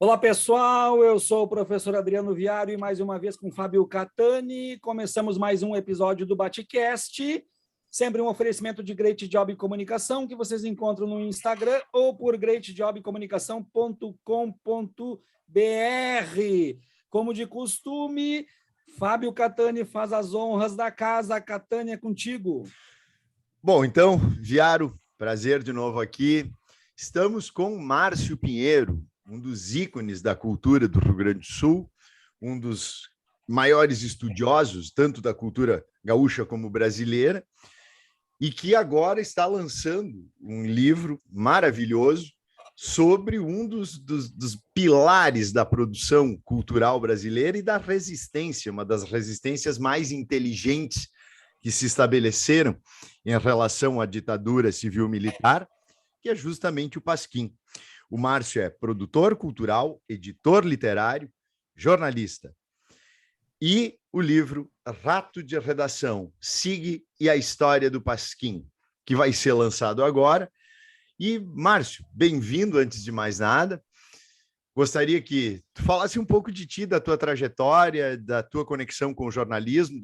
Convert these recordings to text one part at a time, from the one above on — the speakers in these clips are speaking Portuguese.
Olá, pessoal. Eu sou o professor Adriano Viário e mais uma vez com Fábio Catani. Começamos mais um episódio do Batecast, sempre um oferecimento de Great Job Comunicação, que vocês encontram no Instagram ou por greatjobcomunicação.com.br. Como de costume, Fábio Catani faz as honras da casa. Catani, é contigo. Bom, então, Viário, prazer de novo aqui. Estamos com Márcio Pinheiro, um dos ícones da cultura do Rio Grande do Sul, um dos maiores estudiosos, tanto da cultura gaúcha como brasileira, e que agora está lançando um livro maravilhoso sobre um dos pilares da produção cultural brasileira e da resistência, uma das resistências mais inteligentes que se estabeleceram em relação à ditadura civil-militar, que é justamente o Pasquim. O Márcio é produtor cultural, editor literário, jornalista. E o livro Rato de Redação, Sig e a História do Pasquim, que vai ser lançado agora. E, Márcio, bem-vindo antes de mais nada. Gostaria que tu falasse um pouco de ti, da tua trajetória, da tua conexão com o jornalismo,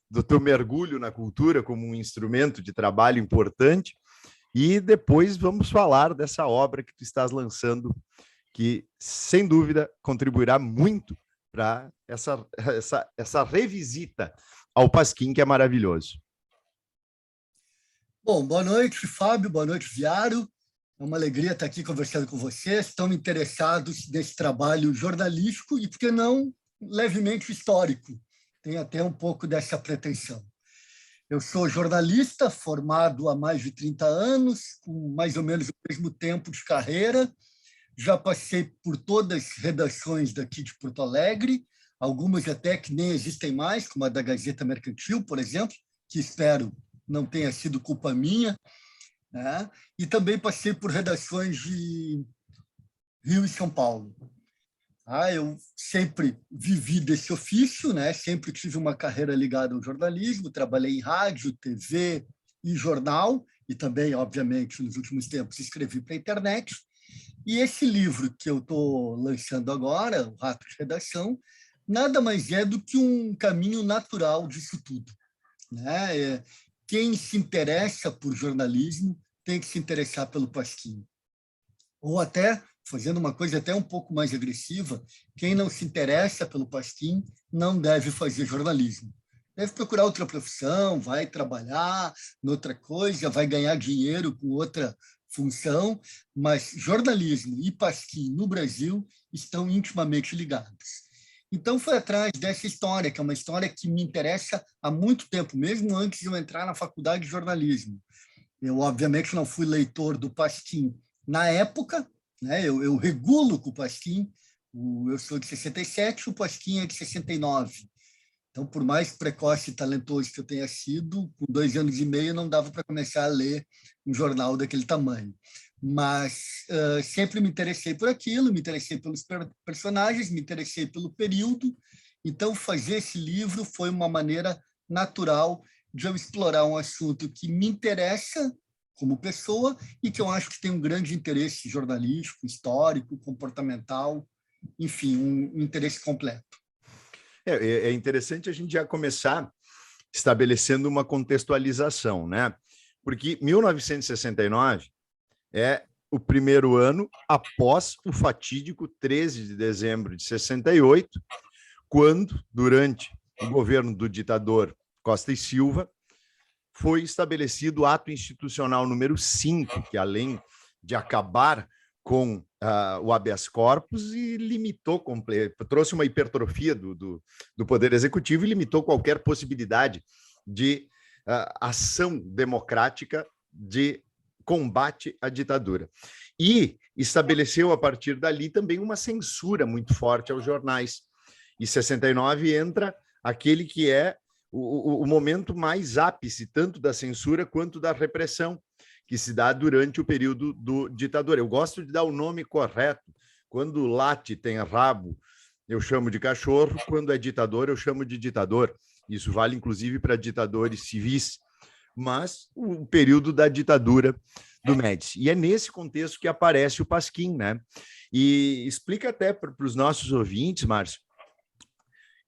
do teu mergulho na cultura como um instrumento de trabalho importante. E depois vamos falar dessa obra que tu estás lançando, que, sem dúvida, contribuirá muito para essa revisita ao Pasquim, que é maravilhoso. Bom, boa noite, Fábio, boa noite, Viário. É uma alegria estar aqui conversando com vocês. Estão interessados nesse trabalho jornalístico e, por que não, levemente histórico. Tem até um pouco dessa pretensão. Eu sou jornalista, formado há mais de 30 anos, com mais ou menos o mesmo tempo de carreira. Já passei por todas as redações daqui de Porto Alegre, algumas até que nem existem mais, como a da Gazeta Mercantil, por exemplo, que espero não tenha sido culpa minha, né? E também passei por redações de Rio e São Paulo. Eu sempre vivi desse ofício, né? Sempre tive uma carreira ligada ao jornalismo, trabalhei em rádio, TV e jornal, e também, obviamente, nos últimos tempos, escrevi para a internet. E esse livro que eu estou lançando agora, o Rato de Redação, nada mais é do que um caminho natural disso tudo, né? Quem se interessa por jornalismo tem que se interessar pelo Pasquim. Ou até, fazendo uma coisa até um pouco mais agressiva, quem não se interessa pelo Pasquim não deve fazer jornalismo. Deve procurar outra profissão, vai trabalhar noutra coisa, vai ganhar dinheiro com outra função, mas jornalismo e Pasquim no Brasil estão intimamente ligados. Então, foi atrás dessa história, que é uma história que me interessa há muito tempo, mesmo antes de eu entrar na faculdade de jornalismo. Eu, obviamente, não fui leitor do Pasquim na época, né? Eu regulo com o Pasquim, eu sou de 67, o Pasquim é de 69. Então, por mais precoce e talentoso que eu tenha sido, com 2 anos e meio não dava para começar a ler um jornal daquele tamanho. Mas sempre me interessei por aquilo, me interessei pelos personagens, me interessei pelo período. Então, fazer esse livro foi uma maneira natural de eu explorar um assunto que me interessa como pessoa e que eu acho que tem um grande interesse jornalístico, histórico, comportamental, enfim, um interesse completo. É interessante a gente já começar estabelecendo uma contextualização, né? Porque 1969 é o primeiro ano após o fatídico 13 de dezembro de 68, quando, durante o governo do ditador Costa e Silva, foi estabelecido o ato institucional número 5, que além de acabar com o habeas corpus e limitou, trouxe uma hipertrofia do Poder Executivo e limitou qualquer possibilidade de ação democrática de combate à ditadura. E estabeleceu, a partir dali, também uma censura muito forte aos jornais. Em 69 entra aquele que é o momento mais ápice, tanto da censura quanto da repressão, que se dá durante o período do ditador. Eu gosto de dar o nome correto. Quando late tem rabo, eu chamo de cachorro. Quando é ditador, eu chamo de ditador. Isso vale, inclusive, para ditadores civis. Mas o período da ditadura do Médici. E é nesse contexto que aparece o Pasquim, né? E explica até para os nossos ouvintes, Márcio,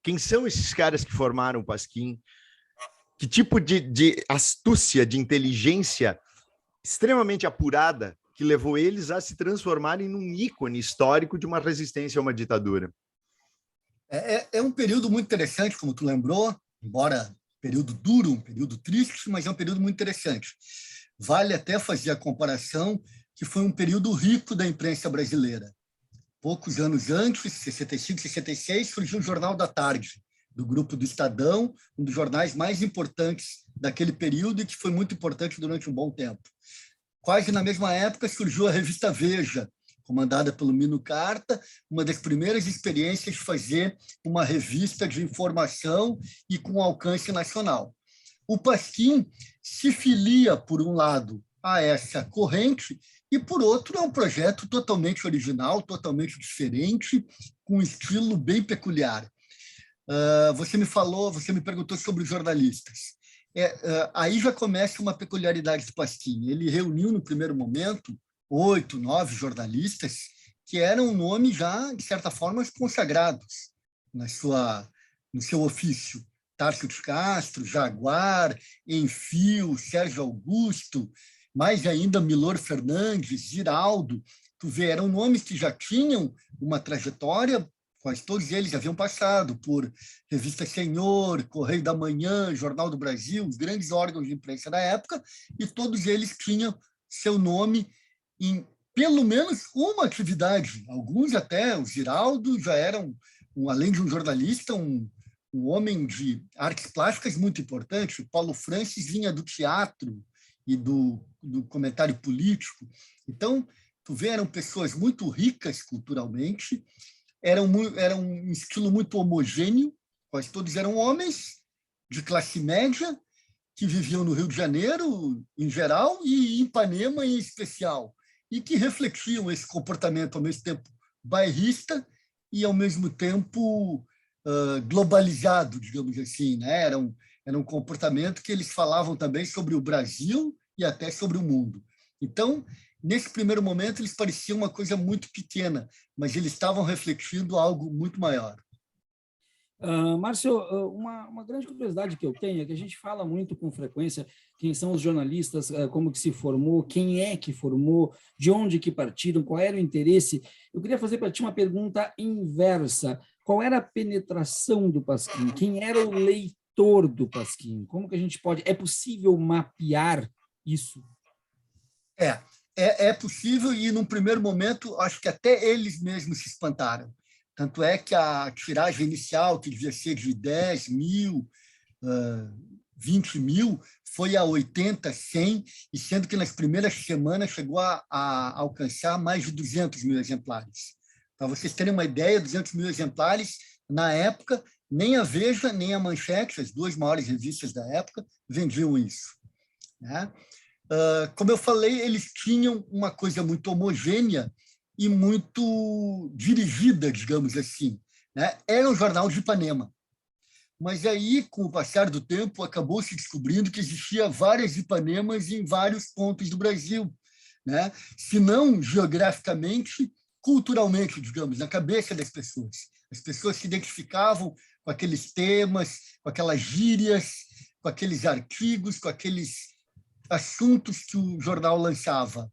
quem são esses caras que formaram o Pasquim? Que tipo de astúcia, de inteligência extremamente apurada que levou eles a se transformarem num ícone histórico de uma resistência a uma ditadura? É um período muito interessante, como tu lembrou, embora período duro, um período triste, mas é um período muito interessante. Vale até fazer a comparação que foi um período rico da imprensa brasileira. Poucos anos antes, 65, 66, surgiu o Jornal da Tarde, do grupo do Estadão, um dos jornais mais importantes daquele período e que foi muito importante durante um bom tempo. Quase na mesma época surgiu a revista Veja, comandada pelo Mino Carta, uma das primeiras experiências de fazer uma revista de informação e com alcance nacional. O Pasquim se filia, por um lado, a essa corrente e, por outro, é um projeto totalmente original, totalmente diferente, com um estilo bem peculiar. Você me perguntou sobre os jornalistas. Aí já começa uma peculiaridade do Pasquim. Ele reuniu, no primeiro momento, 8, 9 jornalistas que eram nomes já, de certa forma, consagrados no seu ofício. Tárcio de Castro, Jaguar, Enfio, Sérgio Augusto, mais ainda Milor Fernandes, Giraldo. Tu vê, eram nomes que já tinham uma trajetória, quase todos eles haviam passado por Revista Senhor, Correio da Manhã, Jornal do Brasil, os grandes órgãos de imprensa da época, e todos eles tinham seu nome em pelo menos uma atividade. Alguns até, o Giraldo já eram, além de um jornalista, um homem de artes plásticas muito importante. O Paulo Francis vinha do teatro e do comentário político. Então, tu vê, eram pessoas muito ricas culturalmente, era um estilo muito homogêneo, quase todos eram homens de classe média, que viviam no Rio de Janeiro, em geral, e em Ipanema, em especial, e que refletiam esse comportamento, ao mesmo tempo, bairrista e, ao mesmo tempo, globalizado, digamos assim, né? Era um comportamento que eles falavam também sobre o Brasil e até sobre o mundo. Então, nesse primeiro momento, eles pareciam uma coisa muito pequena, mas eles estavam refletindo algo muito maior. Márcio, uma grande curiosidade que eu tenho é que a gente fala muito com frequência quem são os jornalistas, como que se formou, quem é que formou, de onde que partiram, qual era o interesse. Eu queria fazer para ti uma pergunta inversa. Qual era a penetração do Pasquim? Quem era o leitor do Pasquim? Como que a gente pode... É possível mapear isso? É possível e, num primeiro momento, acho que até eles mesmos se espantaram. Tanto é que a tiragem inicial, que devia ser de 10 mil, 20 mil, foi a 80, 100, e sendo que nas primeiras semanas chegou a alcançar mais de 200 mil exemplares. Para vocês terem uma ideia, 200 mil exemplares, na época, nem a Veja, nem a Manchete, as duas maiores revistas da época, vendiam isso, né? Como eu falei, eles tinham uma coisa muito homogênea e muito dirigida, digamos assim, né? Era um jornal de Ipanema. Mas aí, com o passar do tempo, acabou se descobrindo que existia várias Ipanemas em vários pontos do Brasil, né? Se não geograficamente, culturalmente, digamos, na cabeça das pessoas. As pessoas se identificavam com aqueles temas, com aquelas gírias, com aqueles artigos, com aqueles assuntos que o jornal lançava.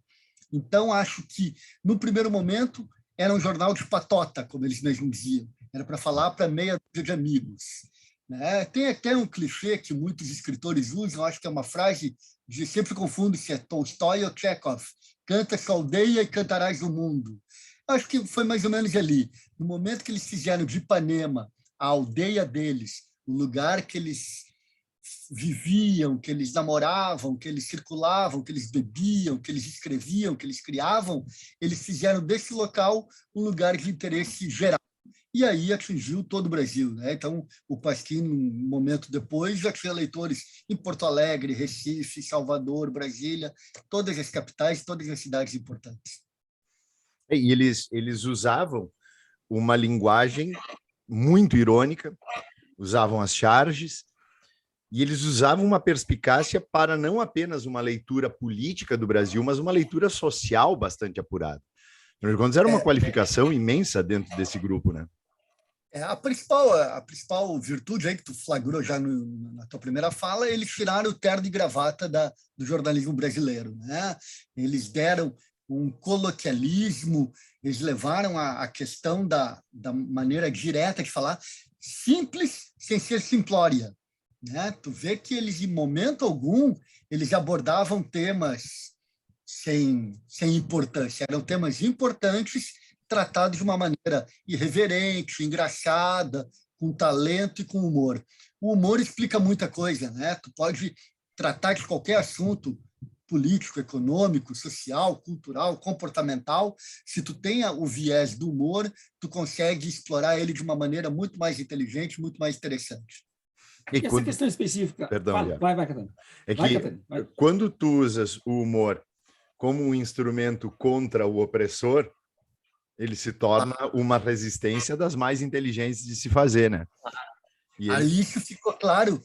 Então, acho que, no primeiro momento, era um jornal de patota, como eles mesmos diziam. Era para falar para meia dúzia de amigos, né? Tem até um clichê que muitos escritores usam, acho que é uma frase, sempre confundo se é Tolstói ou Chekhov: canta sua aldeia e cantarás o mundo. Acho que foi mais ou menos ali. No momento que eles fizeram de Ipanema a aldeia deles, o lugar que eles viviam, que eles namoravam, que eles circulavam, que eles bebiam, que eles escreviam, que eles criavam, eles fizeram desse local um lugar de interesse geral. E aí atingiu todo o Brasil, né? Então, o Pasquim, um momento depois, já tinha leitores em Porto Alegre, Recife, Salvador, Brasília, todas as capitais, todas as cidades importantes. E eles usavam uma linguagem muito irônica, usavam as charges, E eles usavam uma perspicácia para não apenas uma leitura política do Brasil, mas uma leitura social bastante apurada. Afinal de contas, era uma qualificação imensa dentro desse grupo, né? A principal virtude aí que tu flagrou já na tua primeira fala, eles tiraram o terno e gravata do jornalismo brasileiro, né? Eles deram um coloquialismo, eles levaram a questão da maneira direta de falar, simples sem ser simplória, né? Tu vê que eles, em momento algum, eles abordavam temas sem importância, eram temas importantes tratados de uma maneira irreverente, engraçada, com talento e com humor. O humor explica muita coisa, né? Tu pode tratar de qualquer assunto político, econômico, social, cultural, comportamental. Se tu tenha o viés do humor, tu consegue explorar ele de uma maneira muito mais inteligente, muito mais interessante. E essa questão específica... Perdão, vai, Catani. É que quando tu usas o humor como um instrumento contra o opressor, ele se torna uma resistência das mais inteligentes de se fazer, né? E aí isso ficou claro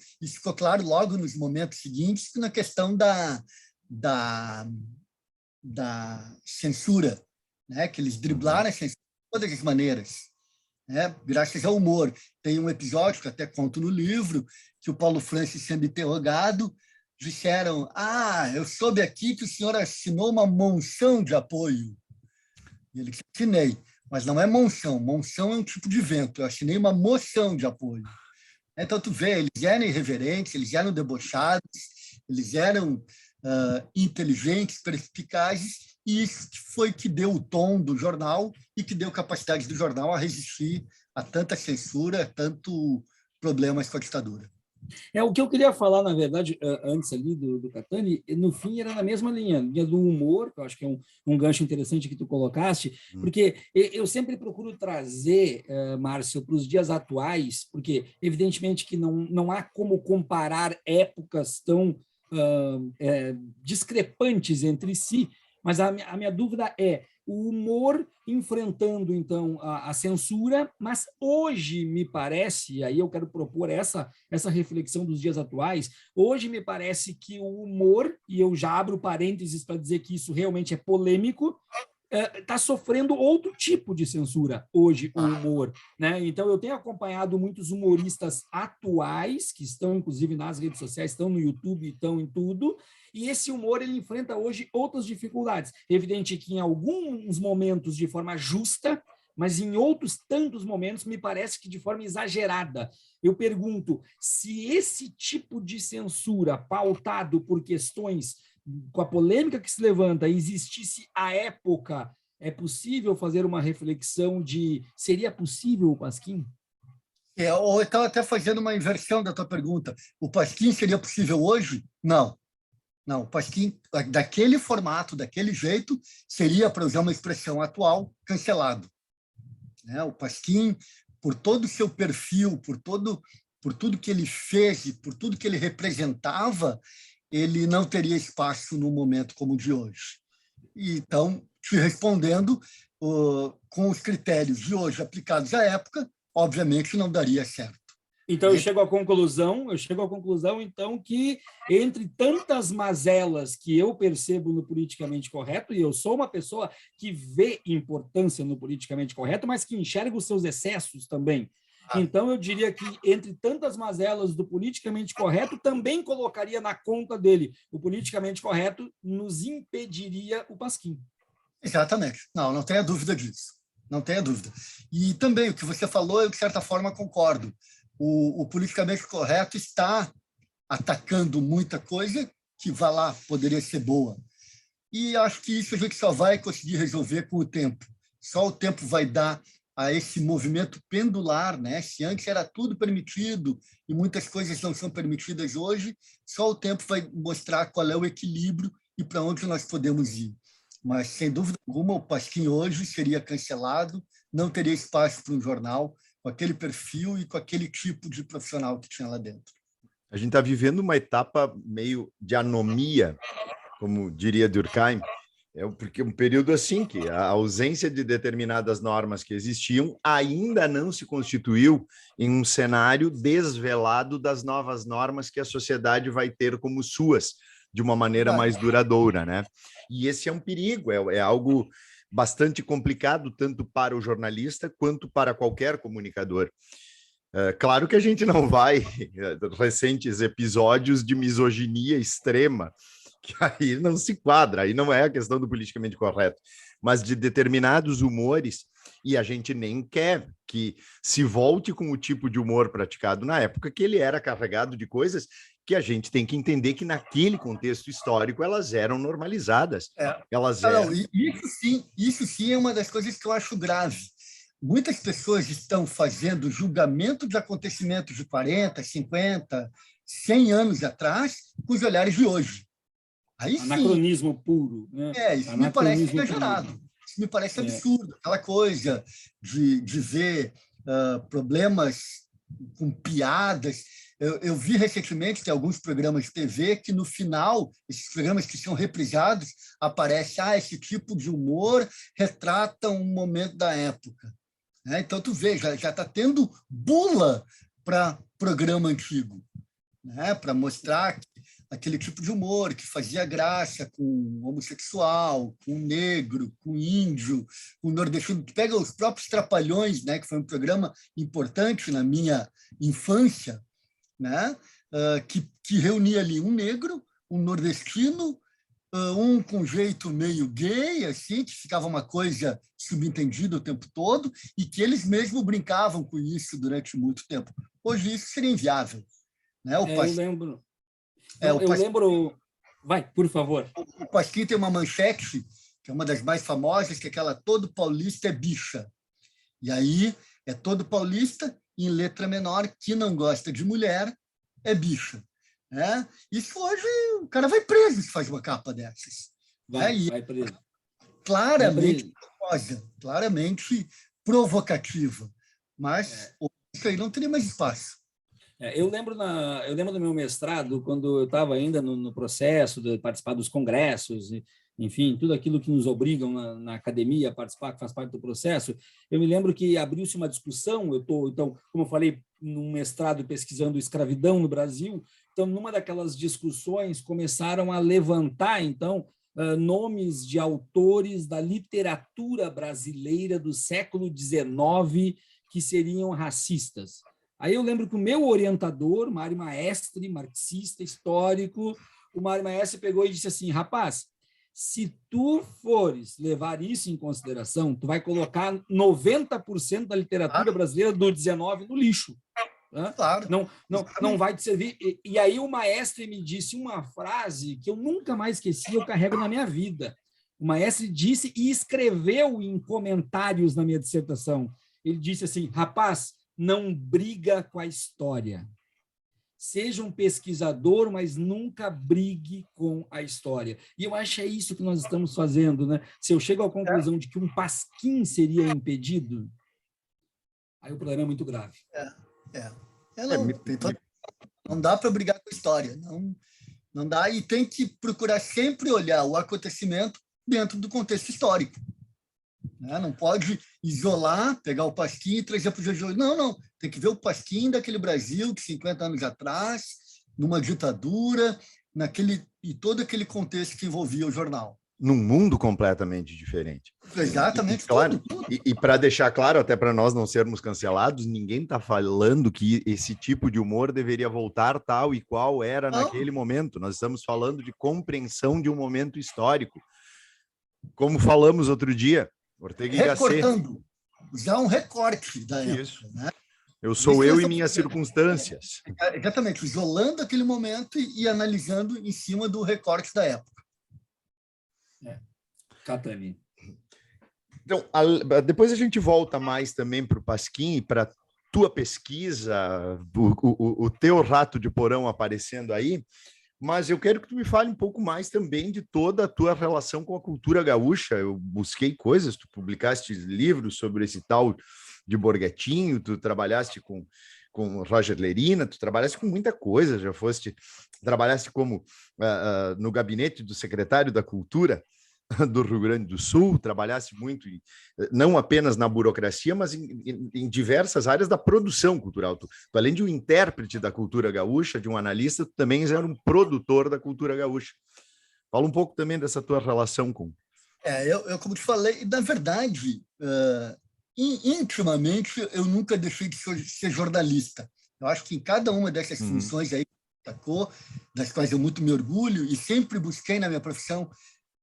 logo nos momentos seguintes na questão da censura, né? Que eles driblaram a censura de todas as maneiras, né? Graças ao humor. Tem um episódio que até conto no livro, que o Paulo Francis, sendo interrogado, disseram: eu soube aqui que o senhor assinou uma moção de apoio. E ele disse: assinei, mas não é monção. Monção é um tipo de vento. Eu assinei uma moção de apoio. Então, tu vê, eles eram irreverentes, eles eram debochados, eles eram inteligentes, perspicazes, e isso foi que deu o tom do jornal e que deu capacidade do jornal a resistir a tanta censura, a tanto problemas com a ditadura. O que eu queria falar, na verdade, antes ali do Catani, no fim era na mesma linha do humor, que eu acho que é um gancho interessante que tu colocaste, porque eu sempre procuro trazer, Márcio, para os dias atuais, porque evidentemente que não há como comparar épocas tão discrepantes entre si, mas a minha dúvida é o humor enfrentando, então, a censura, mas hoje me parece, e aí eu quero propor essa reflexão dos dias atuais, hoje me parece que o humor, e eu já abro parênteses para dizer que isso realmente é polêmico, está sofrendo outro tipo de censura hoje, o humor, né? Então, eu tenho acompanhado muitos humoristas atuais, que estão, inclusive, nas redes sociais, estão no YouTube, estão em tudo, e esse humor ele enfrenta hoje outras dificuldades. Evidente que em alguns momentos de forma justa, mas em outros tantos momentos me parece que de forma exagerada. Eu pergunto, se esse tipo de censura pautado por questões com a polêmica que se levanta, existisse à época, é possível fazer uma reflexão de seria possível o Pasquim? Ou então até fazendo uma inversão da tua pergunta. O Pasquim seria possível hoje? Não. Não, o Pasquim, daquele formato, daquele jeito, seria, para usar uma expressão atual, cancelado. O Pasquim, por todo o seu perfil, por tudo que ele fez e por tudo que ele representava, ele não teria espaço num momento como o de hoje. Então, te respondendo, com os critérios de hoje aplicados à época, obviamente não daria certo. Então, eu chego à conclusão, então, que entre tantas mazelas que eu percebo no politicamente correto, e eu sou uma pessoa que vê importância no politicamente correto, mas que enxerga os seus excessos também. Então, eu diria que, entre tantas mazelas do politicamente correto, também colocaria na conta dele. O politicamente correto nos impediria o Pasquim. Exatamente. Não tenha dúvida disso. Não tenha dúvida. E também, o que você falou, eu, de certa forma, concordo. O politicamente correto está atacando muita coisa que, vá lá, poderia ser boa. E acho que isso a gente só vai conseguir resolver com o tempo. Só o tempo vai dar a esse movimento pendular, né? Se antes era tudo permitido e muitas coisas não são permitidas hoje, só o tempo vai mostrar qual é o equilíbrio e para onde nós podemos ir. Mas, sem dúvida alguma, o Pasquim hoje seria cancelado, não teria espaço para um jornal com aquele perfil e com aquele tipo de profissional que tinha lá dentro. A gente está vivendo uma etapa meio de anomia, como diria Durkheim, Porque um período assim que a ausência de determinadas normas que existiam ainda não se constituiu em um cenário desvelado das novas normas que a sociedade vai ter como suas, de uma maneira mais duradoura, né? E esse é um perigo, é algo bastante complicado, tanto para o jornalista quanto para qualquer comunicador. Claro que a gente não vai recentes episódios de misoginia extrema, que aí não se quadra, aí não é a questão do politicamente correto, mas de determinados humores, e a gente nem quer que se volte com o tipo de humor praticado na época, que ele era carregado de coisas que a gente tem que entender que naquele contexto histórico elas eram normalizadas. Isso sim é uma das coisas que eu acho grave. Muitas pessoas estão fazendo julgamento de acontecimentos de 40, 50, 100 anos atrás com os olhares de hoje. Aí anacronismo sim, puro. Né? Isso me parece exagerado. Isso me parece absurdo. Aquela coisa de ver problemas com piadas. Eu vi recentemente que alguns programas de TV que, no final, esses programas que são reprisados, aparece esse tipo de humor retrata um momento da época. Então, tu vê, já está tendo bula para programa antigo, né? Para mostrar aquele tipo de humor que fazia graça com homossexual, com negro, com índio, com nordestino. Tu pega os próprios Trapalhões, né? Que foi um programa importante na minha infância, né? Que reunia ali um negro, um nordestino, um com jeito meio gay, assim, que ficava uma coisa subentendida o tempo todo, e que eles mesmos brincavam com isso durante muito tempo. Hoje isso seria inviável. Né? Eu lembro. Eu lembro... Vai, por favor. O Pasquim tem uma manchete, que é uma das mais famosas, que é aquela todo paulista é bicha. E aí é todo paulista, em letra menor, que não gosta de mulher, é bicha. Né? Isso hoje, o cara vai preso se faz uma capa dessas. Vai preso. Claramente famosa, claramente provocativa. Mas isso aí não teria mais espaço. Eu lembro do meu mestrado, quando eu estava ainda no processo de participar dos congressos, enfim, tudo aquilo que nos obrigam na academia a participar, que faz parte do processo. Eu me lembro que abriu-se uma discussão, então, como eu falei, num mestrado pesquisando escravidão no Brasil, então, numa daquelas discussões, começaram a levantar, então, nomes de autores da literatura brasileira do século XIX que seriam racistas. Aí eu lembro que o meu orientador, Mário Maestre, marxista, histórico, o Mário Maestre pegou e disse assim, rapaz, se tu fores levar isso em consideração, tu vai colocar 90% da literatura brasileira do 19 no lixo. Né? Claro. Não vai te servir. E aí o Maestre me disse uma frase que eu nunca mais esqueci, eu carrego na minha vida. O Maestre disse e escreveu em comentários na minha dissertação. Ele disse assim, rapaz, não briga com a história. Seja um pesquisador, mas nunca brigue com a história. E eu acho que é isso que nós estamos fazendo. Né? Se eu chego à conclusão de que um Pasquim seria impedido, aí o problema é muito grave. Não dá para brigar com a história. Não dá, e tem que procurar sempre olhar o acontecimento dentro do contexto histórico. Não pode isolar, pegar o Pasquim e trazer para o dia de hoje. Não. Tem que ver o Pasquim daquele Brasil de 50 anos atrás, numa ditadura, e todo aquele contexto que envolvia o jornal. Num mundo completamente diferente. Exatamente. Claro. E para deixar claro, até para nós não sermos cancelados, ninguém está falando que esse tipo de humor deveria voltar tal e qual era naquele momento. Nós estamos falando de compreensão de um momento histórico. Como falamos outro dia, Ortega y Gasset. Recortando. Já um recorte da época. Isso. Né? Eu sou eu e minhas circunstâncias. Exatamente. Isolando aquele momento e analisando em cima do recorte da época. Catani. Então, depois a gente volta mais também para o Pasquim, para a tua pesquisa, o teu rato de porão aparecendo aí, mas eu quero que tu me fale um pouco mais também de toda a tua relação com a cultura gaúcha. Eu busquei coisas, tu publicaste livros sobre esse tal de Borgetinho, tu trabalhaste com Roger Lerina, tu trabalhaste com muita coisa, trabalhaste como no gabinete do secretário da Cultura do Rio Grande do Sul, trabalhasse muito, não apenas na burocracia, mas em diversas áreas da produção cultural. Tu, além de um intérprete da cultura gaúcha, de um analista, tu também era um produtor da cultura gaúcha. Fala um pouco também dessa tua relação com... Eu como te falei, na verdade, intimamente, eu nunca deixei de ser jornalista. Eu acho que em cada uma dessas funções aí, das quais eu muito me orgulho, e sempre busquei na minha profissão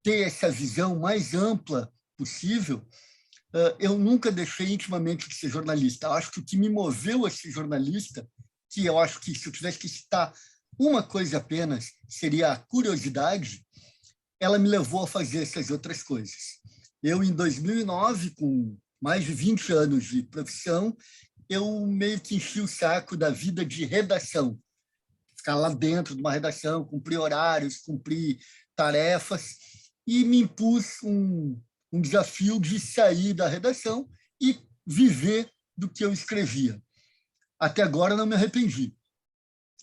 ter essa visão mais ampla possível, eu nunca deixei intimamente de ser jornalista. Eu acho que o que me moveu a ser jornalista, que eu acho que se eu tivesse que citar uma coisa apenas, seria a curiosidade, ela me levou a fazer essas outras coisas. Eu, em 2009, com mais de 20 anos de profissão, eu meio que enchi o saco da vida de redação. Ficar lá dentro de uma redação, cumprir horários, cumprir tarefas, e me impus um desafio de sair da redação e viver do que eu escrevia. Até agora não me arrependi.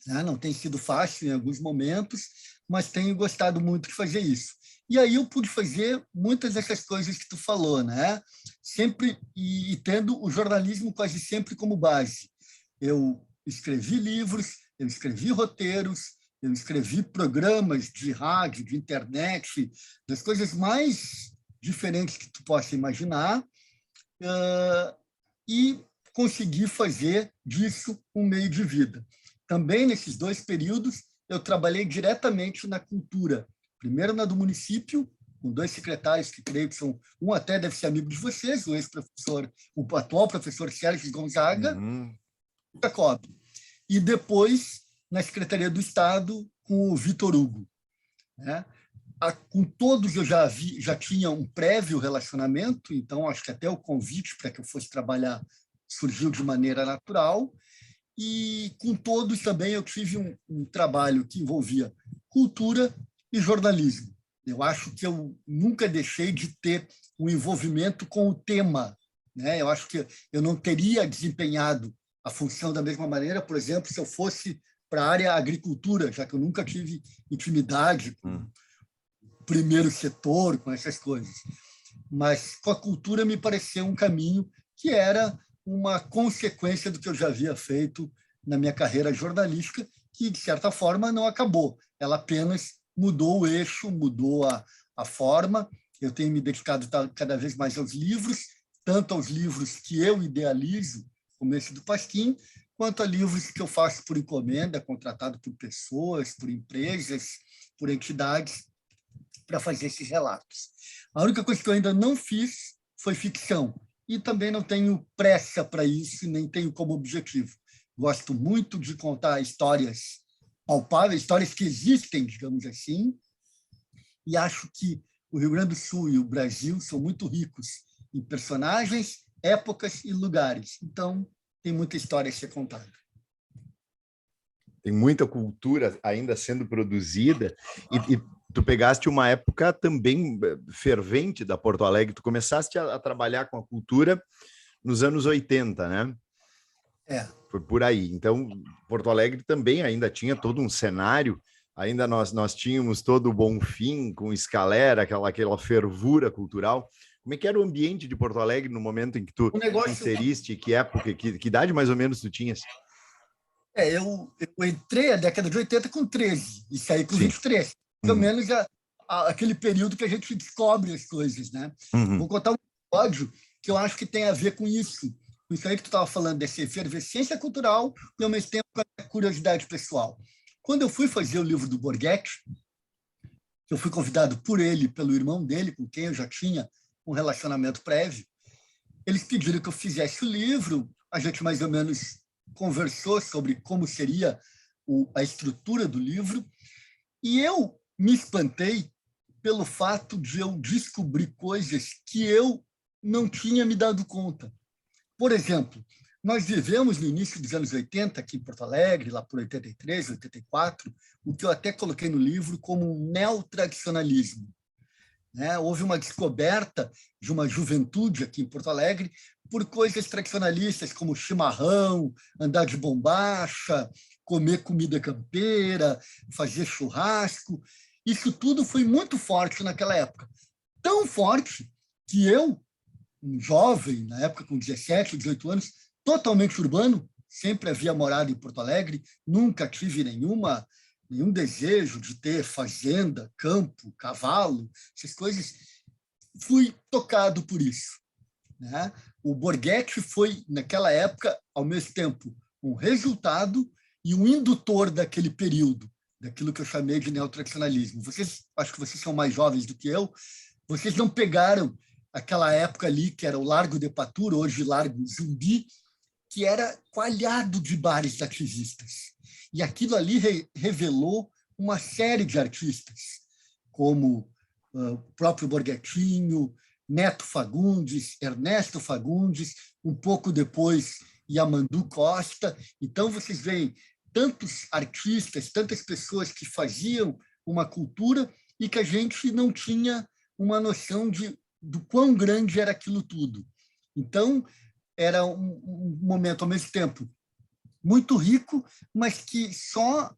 Não tem sido fácil em alguns momentos, mas tenho gostado muito de fazer isso. E aí eu pude fazer muitas dessas coisas que tu falou, né? Sempre e tendo o jornalismo quase sempre como base. Eu escrevi livros, eu escrevi roteiros, eu escrevi programas de rádio, de internet, das coisas mais diferentes que tu possa imaginar, e consegui fazer disso um meio de vida. Também, nesses 2 períodos, eu trabalhei diretamente na cultura. Primeiro na do município, com 2 secretários que creio que são... Um até deve ser amigo de vocês, o ex-professor, o atual professor Sérgio Gonzaga, Jacob. E depois na Secretaria do Estado, com o Vitor Hugo. Né? Com todos eu já tinha um prévio relacionamento, então acho que até o convite para que eu fosse trabalhar surgiu de maneira natural. E com todos também eu tive um trabalho que envolvia cultura e jornalismo. Eu acho que eu nunca deixei de ter um envolvimento com o tema. Né? Eu acho que eu não teria desempenhado a função da mesma maneira, por exemplo, se eu fosse para a área agricultura, já que eu nunca tive intimidade com o primeiro setor, com essas coisas. Mas com a cultura me pareceu um caminho que era uma consequência do que eu já havia feito na minha carreira jornalística, que, de certa forma, não acabou. Ela apenas mudou o eixo, mudou a forma. Eu tenho me dedicado cada vez mais aos livros, tanto aos livros que eu idealizo, como esse do Pasquim, quanto a livros que eu faço por encomenda, contratado por pessoas, por empresas, por entidades, para fazer esses relatos. A única coisa que eu ainda não fiz foi ficção, e também não tenho pressa para isso, nem tenho como objetivo. Gosto muito de contar histórias palpáveis, histórias que existem, digamos assim, e acho que o Rio Grande do Sul e o Brasil são muito ricos em personagens, épocas e lugares. Então, tem muita história a ser contada. Tem muita cultura ainda sendo produzida e tu pegaste uma época também fervente da Porto Alegre. Tu começaste a trabalhar com a cultura nos anos 80, né? Foi por aí. Então, Porto Alegre também ainda tinha todo um cenário. Ainda nós tínhamos todo o Bonfim com Escalera, aquela fervura cultural. Como é que era o ambiente de Porto Alegre no momento em que tu inseriste? Que época, que idade mais ou menos tu tinhas? Eu entrei a década de 80 com 13 e saí com 23. Pelo menos aquele período que a gente descobre as coisas. Né? Vou contar um episódio que eu acho que tem a ver com isso. Com isso aí que tu estava falando, dessa efervescência cultural e, ao mesmo tempo, com a curiosidade pessoal. Quando eu fui fazer o livro do Borghetti, eu fui convidado por ele, pelo irmão dele, com quem eu já tinha um relacionamento prévio, eles pediram que eu fizesse o livro, a gente mais ou menos conversou sobre como seria a estrutura do livro, e eu me espantei pelo fato de eu descobrir coisas que eu não tinha me dado conta. Por exemplo, nós vivemos no início dos anos 80, aqui em Porto Alegre, lá por 83, 84, o que eu até coloquei no livro como um neotradicionalismo. Houve uma descoberta de uma juventude aqui em Porto Alegre por coisas tradicionalistas, como chimarrão, andar de bombacha, comer comida campeira, fazer churrasco. Isso tudo foi muito forte naquela época. tão forte que eu, um jovem, na época com 17, 18 anos, totalmente urbano, sempre havia morado em Porto Alegre, nunca tive nenhum desejo de ter fazenda, campo, cavalo, essas coisas. Fui tocado por isso, né? O Borghetti foi, naquela época, ao mesmo tempo, um resultado e um indutor daquele período, daquilo que eu chamei de neotradicionalismo. Vocês, acho que vocês são mais jovens do que eu, vocês não pegaram aquela época ali, que era o Largo de Patura, hoje Largo Zumbi, que era coalhado de bares ativistas. E aquilo ali revelou uma série de artistas, como o próprio Borghettino, Neto Fagundes, Ernesto Fagundes, um pouco depois Yamandu Costa. Então, vocês veem tantos artistas, tantas pessoas que faziam uma cultura e que a gente não tinha uma noção do quão grande era aquilo tudo. Então, era um momento, ao mesmo tempo, muito rico, mas que só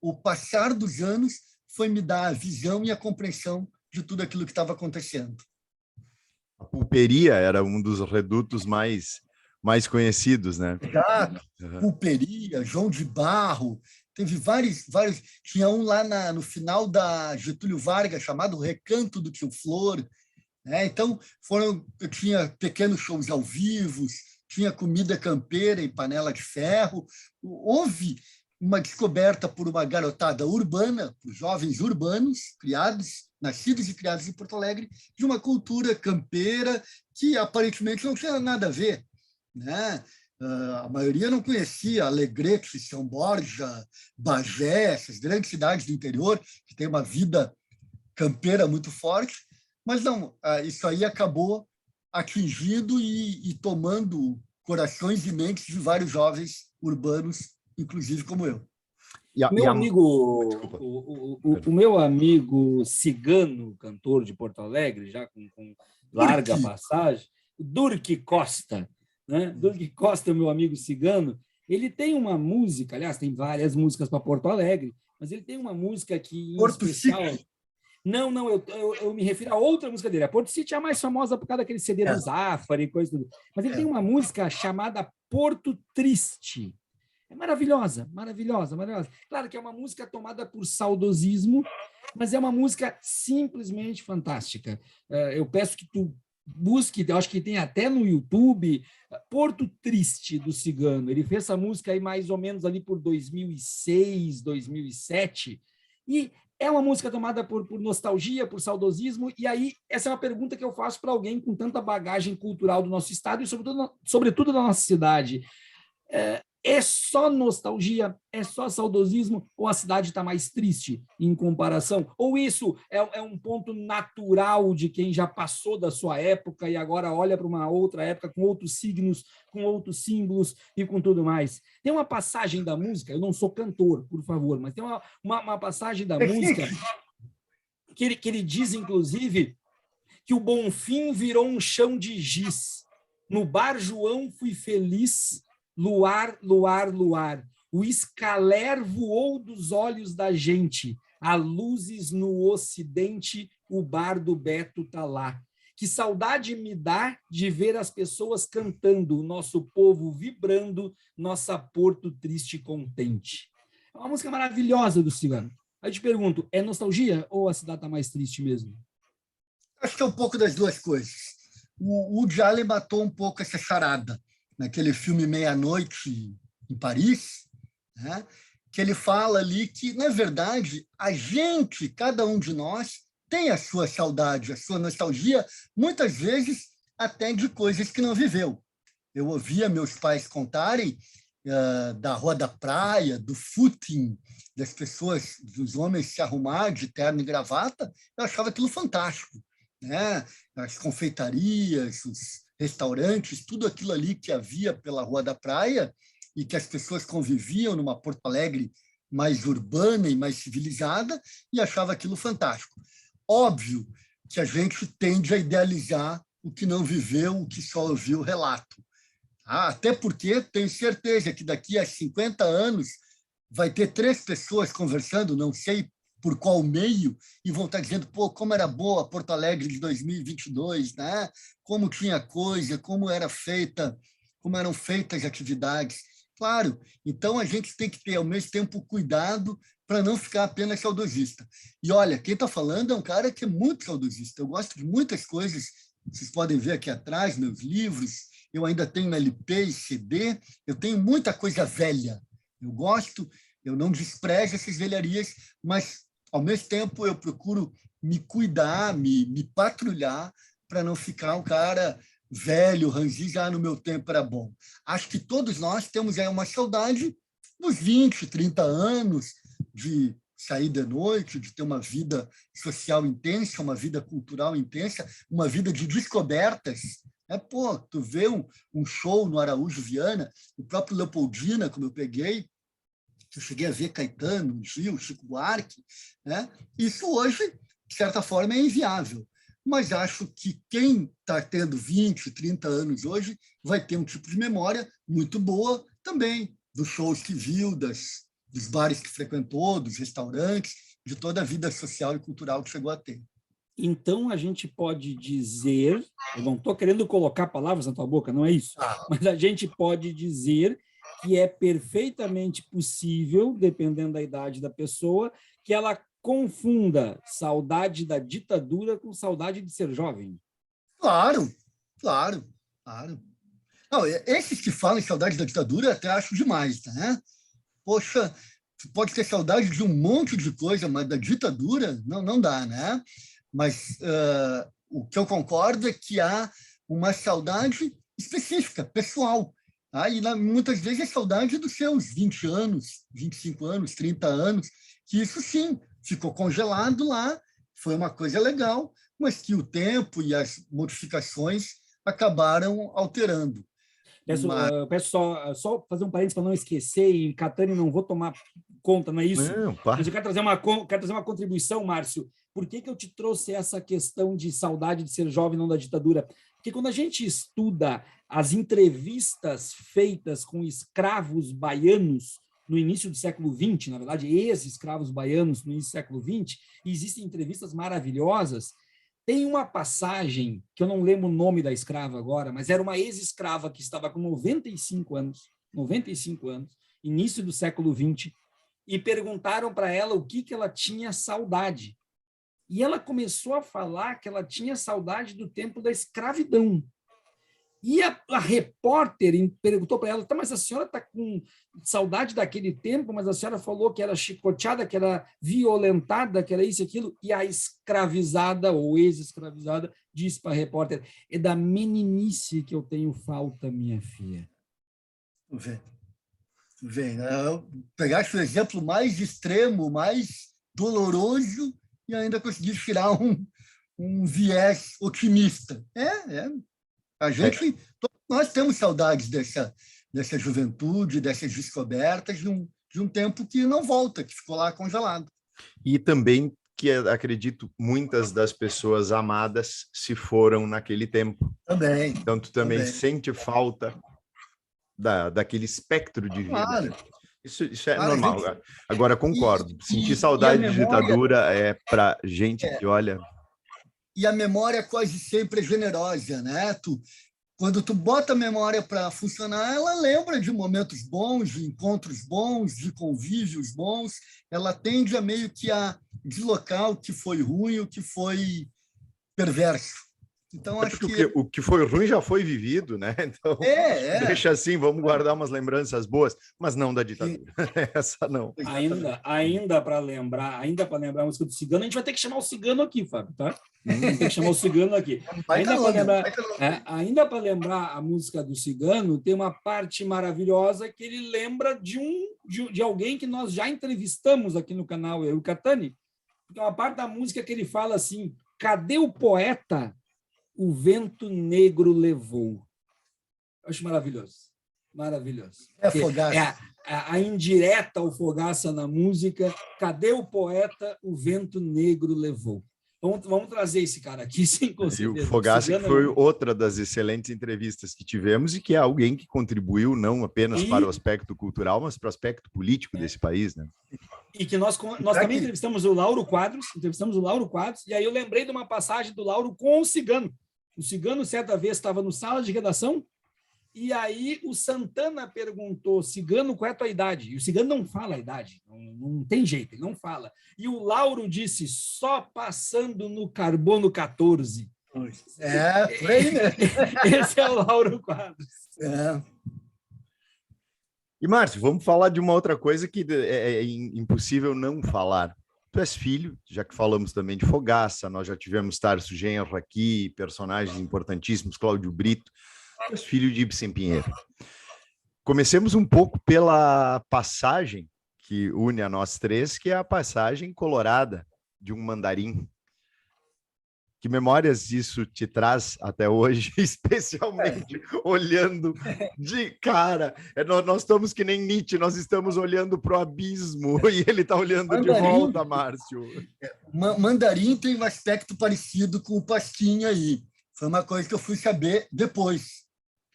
o passar dos anos foi me dar a visão e a compreensão de tudo aquilo que estava acontecendo. A pulperia era um dos redutos mais conhecidos, né? Exato. Pulperia, João de Barro, teve vários. Tinha um lá no final da Getúlio Vargas, chamado Recanto do Tio Flor. Né? Então, eu tinha pequenos shows ao vivo, tinha comida campeira em panela de ferro. Houve uma descoberta por uma garotada urbana, por jovens urbanos, nascidos e criados em Porto Alegre, de uma cultura campeira que aparentemente não tinha nada a ver, né? A maioria não conhecia Alegrete, São Borja, Bagé, essas grandes cidades do interior, que têm uma vida campeira muito forte, mas não, isso aí acabou atingindo e tomando corações e mentes de vários jovens urbanos, inclusive como eu. O meu amigo cigano, cantor de Porto Alegre, já com larga passagem, Durque Costa, né? Durque Costa, meu amigo cigano, ele tem uma música, aliás, tem várias músicas para Porto Alegre, mas ele tem uma música que, em Porto especial... City. Não, eu me refiro a outra música dele. A Porto City é a mais famosa por causa daquele CD do Zafari e coisa tudo. Mas ele tem uma música chamada Porto Triste. É maravilhosa, maravilhosa, maravilhosa. Claro que é uma música tomada por saudosismo, mas é uma música simplesmente fantástica. Eu peço que tu busque, eu acho que tem até no YouTube, Porto Triste, do Cigano. Ele fez essa música aí mais ou menos ali por 2006, 2007, e é uma música tomada por nostalgia, por saudosismo, e aí essa é uma pergunta que eu faço para alguém com tanta bagagem cultural do nosso estado e sobretudo da nossa cidade. É só nostalgia? É só saudosismo? Ou a cidade está mais triste em comparação? Ou isso é um ponto natural de quem já passou da sua época e agora olha para uma outra época com outros signos, com outros símbolos e com tudo mais? Tem uma passagem da música, eu não sou cantor, por favor, mas tem uma passagem da música que ele diz, inclusive, que o Bonfim virou um chão de giz. No bar João fui feliz... Luar, luar, luar. O escaler voou dos olhos da gente. Há luzes no ocidente, o bar do Beto tá lá. Que saudade me dá de ver as pessoas cantando, o nosso povo vibrando, nossa Porto Triste contente. É uma música maravilhosa do Cigano. Aí eu te pergunto, é nostalgia ou a cidade tá mais triste mesmo? Acho que é um pouco das duas coisas. O Woody Allen matou um pouco essa charada naquele filme Meia-Noite em Paris, né? Que ele fala ali que, na verdade, a gente, cada um de nós, tem a sua saudade, a sua nostalgia, muitas vezes até de coisas que não viveu. Eu ouvia meus pais contarem da Rua da Praia, do footing, das pessoas, dos homens se arrumar de terno e gravata, eu achava aquilo fantástico, né? As confeitarias, os restaurantes, tudo aquilo ali que havia pela Rua da Praia e que as pessoas conviviam numa Porto Alegre mais urbana e mais civilizada e achava aquilo fantástico. Óbvio que a gente tende a idealizar o que não viveu, o que só ouviu o relato. Até porque tenho certeza que daqui a 50 anos vai ter 3 pessoas conversando, não sei por qual meio, e vão estar dizendo, pô, como era boa Porto Alegre de 2022, né? Como tinha coisa, como eram feitas atividades. Claro, então a gente tem que ter, ao mesmo tempo, cuidado para não ficar apenas saudosista. E olha, quem está falando é um cara que é muito saudosista. Eu gosto de muitas coisas, vocês podem ver aqui atrás, meus livros, eu ainda tenho LP e CD, eu tenho muita coisa velha. Eu gosto, eu não desprezo essas velharias, mas, ao mesmo tempo, eu procuro me cuidar, me patrulhar, para não ficar um cara velho, ranzinza, no meu tempo era bom. Acho que todos nós temos aí uma saudade dos 20, 30 anos, de sair de noite, de ter uma vida social intensa, uma vida cultural intensa, uma vida de descobertas. Pô, tu vê um show no Araújo Viana, o próprio Leopoldina, como eu peguei, eu cheguei a ver Caetano, Gil, Chico Buarque, né? Isso hoje, de certa forma, é inviável. Mas acho que quem está tendo 20, 30 anos hoje vai ter um tipo de memória muito boa também, dos shows que viu, dos bares que frequentou, dos restaurantes, de toda a vida social e cultural que chegou a ter. Então, a gente pode dizer, eu não estou querendo colocar palavras na tua boca, não é isso, mas a gente pode dizer que é perfeitamente possível, dependendo da idade da pessoa, que ela confunda saudade da ditadura com saudade de ser jovem. Claro. Não, esses que falam em saudade da ditadura, eu até acho demais, né? Poxa, pode ter saudade de um monte de coisa, mas da ditadura não dá, né? Mas o que eu concordo é que há uma saudade específica, pessoal. E muitas vezes é saudade dos seus 20 anos, 25 anos, 30 anos, que isso sim, ficou congelado lá, foi uma coisa legal, mas que o tempo e as modificações acabaram alterando. Peço só fazer um parênteses para não esquecer, e Catani, não vou tomar conta, não é isso? Não, mas eu quero trazer uma contribuição, Márcio. Por que eu te trouxe essa questão de saudade de ser jovem, não da ditadura? Porque quando a gente estuda as entrevistas feitas com escravos baianos no início do século XX, na verdade, ex-escravos baianos no início do século XX, e existem entrevistas maravilhosas. Tem uma passagem, que eu não lembro o nome da escrava agora, mas era uma ex-escrava que estava com 95 anos, início do século XX, e perguntaram para ela o que ela tinha saudade. E ela começou a falar que ela tinha saudade do tempo da escravidão. E a repórter perguntou para ela, mas a senhora está com saudade daquele tempo, mas a senhora falou que era chicoteada, que era violentada, que era isso e aquilo, e a escravizada, ou ex-escravizada, disse para a repórter, é da meninice que eu tenho falta, minha filha. Vem, pegaste o exemplo mais extremo, mais doloroso, e ainda consegui tirar um viés otimista. A gente, nós temos saudades dessa juventude, dessas descobertas, de um tempo que não volta, que ficou lá congelado. E também que, acredito, muitas das pessoas amadas se foram naquele tempo. Também. Então, tu também sente falta daquele espectro de vida. Claro. Isso é normal. Agora, concordo. Sentir saudade de ditadura é para gente que olha... E a memória quase sempre é generosa, né? Quando tu bota a memória para funcionar, ela lembra de momentos bons, de encontros bons, de convívios bons. Ela tende a meio que a deslocar o que foi ruim, o que foi perverso. Então, acho que o que foi ruim já foi vivido, né? Então, deixa assim, vamos guardar umas lembranças boas, mas não da ditadura. Essa não. Ainda para lembrar a música do Cigano, a gente vai ter que chamar o Cigano aqui, Fábio, tá? Tem que chamar o Cigano aqui. Ainda para lembrar a música do Cigano, tem uma parte maravilhosa que ele lembra de alguém que nós já entrevistamos aqui no canal, eu e o Catani. Tem uma parte da música que ele fala assim, cadê o poeta? O vento negro levou. Acho maravilhoso. Maravilhoso. A indireta ao Fogaça na música. Cadê o poeta? O vento negro levou. Vamos trazer esse cara aqui, sem considerar. E o Fogaça foi outra das excelentes entrevistas que tivemos e que é alguém que contribuiu não apenas para o aspecto cultural, mas para o aspecto político desse país, né? E que nós também entrevistamos o Lauro Quadros, e aí eu lembrei de uma passagem do Lauro com o Cigano. O Cigano, certa vez, estava no sala de redação, e aí o Santana perguntou, Cigano, qual é a tua idade? E o Cigano não fala a idade, não tem jeito, ele não fala. E o Lauro disse, só passando no carbono 14. Por aí mesmo. Esse é o Lauro Quadros. E, Márcio, vamos falar de uma outra coisa que é impossível não falar. Tu és filho, já que falamos também de Fogaça, nós já tivemos Tarso Genro aqui, personagens importantíssimos, Cláudio Brito. Tu és filho de Ibsen Pinheiro. Comecemos um pouco pela passagem que une a nós três, que é a passagem colorada de um mandarim. Que memórias isso te traz até hoje, especialmente olhando de cara? Nós estamos que nem Nietzsche, nós estamos olhando para o abismo e ele está olhando mandarim, de volta, Márcio. Mandarim tem um aspecto parecido com o Pasquinha aí. Foi uma coisa que eu fui saber depois.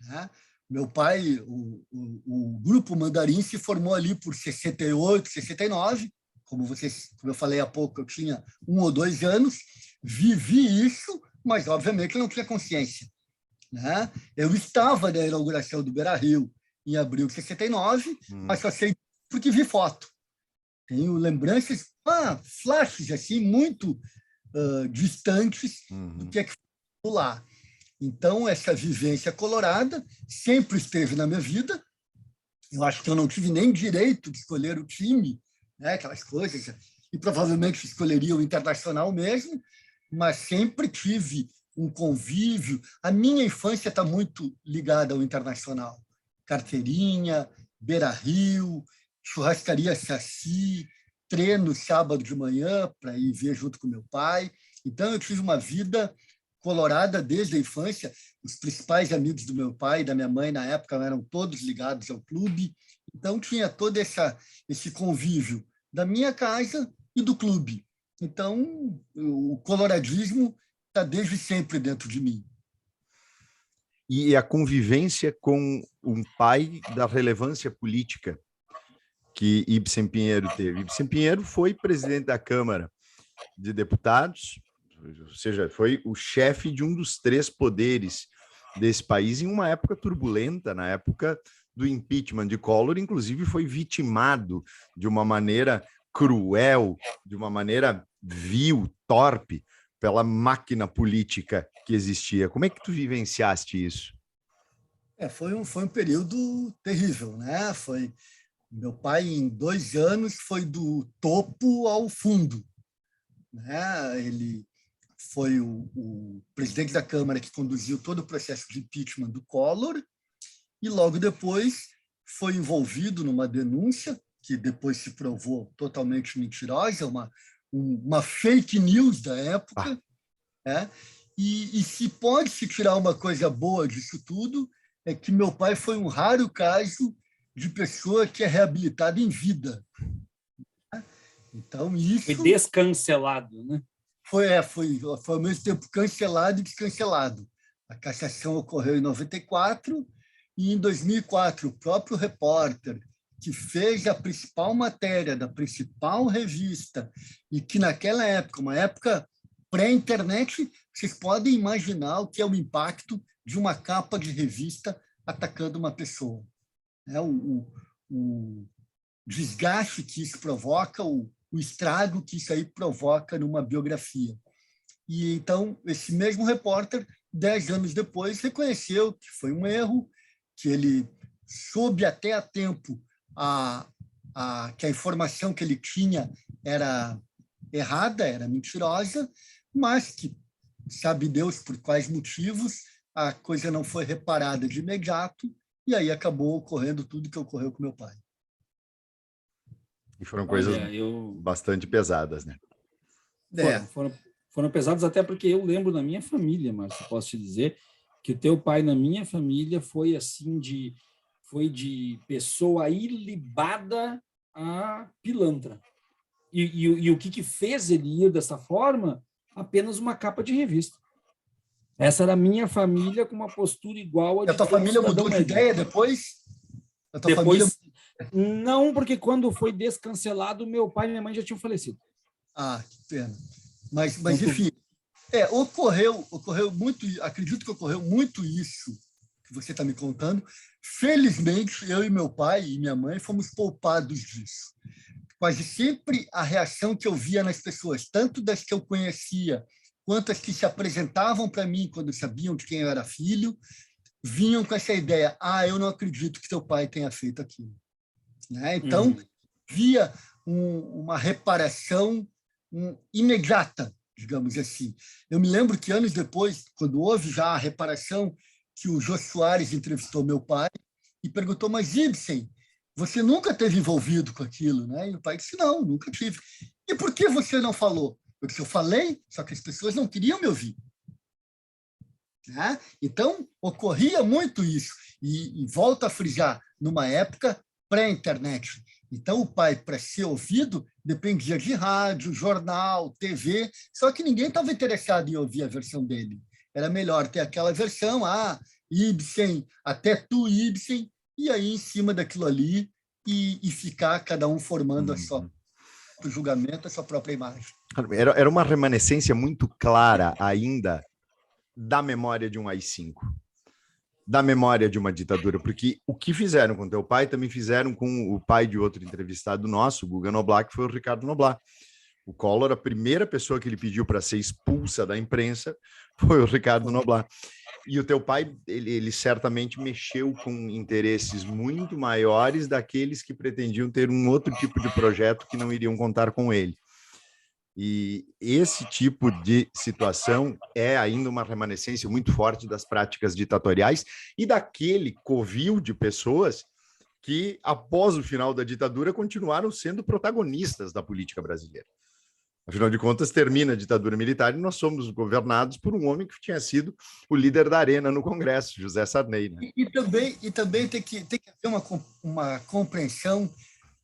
Né? Meu pai, o grupo Mandarim se formou ali por 68, 69. Como eu falei há pouco, eu tinha 1 ou 2 anos. Vivi isso, mas obviamente eu não tinha consciência. Né? Eu estava na inauguração do Beira-Rio em abril de 69, mas só sei porque vi foto. Tenho lembranças, flashes assim, muito distantes do que foi lá. Então, essa vivência colorada sempre esteve na minha vida. Eu acho que eu não tive nem direito de escolher o time, né? Aquelas coisas, e provavelmente escolheria o Internacional mesmo, mas sempre tive um convívio. A minha infância está muito ligada ao Internacional. Carteirinha, Beira-Rio, churrascaria Saci, treino sábado de manhã para ir ver junto com meu pai. Então, eu tive uma vida colorada desde a infância. Os principais amigos do meu pai e da minha mãe, na época, eram todos ligados ao clube. Então, tinha todo esse convívio da minha casa e do clube. Então, o coloradismo está desde sempre dentro de mim. E a convivência com um pai da relevância política que Ibsen Pinheiro teve. Ibsen Pinheiro foi presidente da Câmara de Deputados, ou seja, foi o chefe de um dos 3 poderes desse país em uma época turbulenta, na época do impeachment de Collor, inclusive foi vitimado de uma maneira cruel, de uma maneira vil, torpe, pela máquina política que existia. Como é que tu vivenciaste isso? Foi um período terrível, né? Meu pai, em 2 anos, foi do topo ao fundo. Né? Ele foi o presidente da Câmara que conduziu todo o processo de impeachment do Collor e, logo depois, foi envolvido numa denúncia que depois se provou totalmente mentirosa, uma fake news da época. Né? E se pode se tirar uma coisa boa disso tudo, é que meu pai foi um raro caso de pessoa que é reabilitada em vida. Então, isso... Foi descancelado, né? Foi ao mesmo tempo cancelado e descancelado. A cassação ocorreu em 94 e, em 2004, o próprio repórter que fez a principal matéria da principal revista e que, naquela época, uma época pré-internet, vocês podem imaginar o que é o impacto de uma capa de revista atacando uma pessoa. O desgaste que isso provoca, o estrago que isso aí provoca numa biografia. E então, esse mesmo repórter, 10 anos depois, reconheceu que foi um erro, que ele soube até a tempo que a informação que ele tinha era errada, era mentirosa, mas que, sabe Deus por quais motivos, a coisa não foi reparada de imediato, e aí acabou ocorrendo tudo que ocorreu com meu pai. E foram coisas bastante pesadas, né? Foram pesadas até porque eu lembro na minha família, mas posso te dizer que o teu pai na minha família foi assim foi de pessoa ilibada a pilantra. E o que fez ele ir dessa forma? Apenas uma capa de revista. Essa era a minha família com uma postura igual a de... A tua família mudou de ideia depois? Não, porque quando foi descancelado, meu pai e minha mãe já tinham falecido. Ah, que pena. Mas enfim, ocorreu muito, acredito que ocorreu muito isso que você está me contando. Felizmente, eu e meu pai e minha mãe fomos poupados disso. Quase sempre a reação que eu via nas pessoas, tanto das que eu conhecia, quanto as que se apresentavam para mim quando sabiam de quem eu era filho, vinham com essa ideia: eu não acredito que teu pai tenha feito aquilo. Né? Então, via uma reparação imediata, digamos assim. Eu me lembro que anos depois, quando houve já a reparação, que o Jô Soares entrevistou meu pai e perguntou: mas Ibsen, você nunca esteve envolvido com aquilo? Né? E o pai disse: não, nunca tive. E por que você não falou? Porque eu falei, só que as pessoas não queriam me ouvir. Né? Então, ocorria muito isso. E volto a frisar, numa época pré-internet. Então, o pai, para ser ouvido, dependia de rádio, jornal, TV, só que ninguém estava interessado em ouvir a versão dele. Era melhor ter aquela versão, Ibsen, até tu, Ibsen, e aí em cima daquilo ali e ficar cada um formando a sua próprio julgamento, a sua própria imagem. Era uma remanescência muito clara ainda da memória de um AI-5, da memória de uma ditadura, porque o que fizeram com teu pai também fizeram com o pai de outro entrevistado nosso, o Guga Noblat, que foi o Ricardo Noblat. O Collor, a primeira pessoa que ele pediu para ser expulsa da imprensa foi o Ricardo Noblat. E o teu pai, ele certamente mexeu com interesses muito maiores daqueles que pretendiam ter um outro tipo de projeto que não iriam contar com ele. E esse tipo de situação é ainda uma remanescência muito forte das práticas ditatoriais e daquele covil de pessoas que, após o final da ditadura, continuaram sendo protagonistas da política brasileira. Afinal de contas, termina a ditadura militar e nós somos governados por um homem que tinha sido o líder da Arena no Congresso, José Sarney. Né? E também tem que haver uma compreensão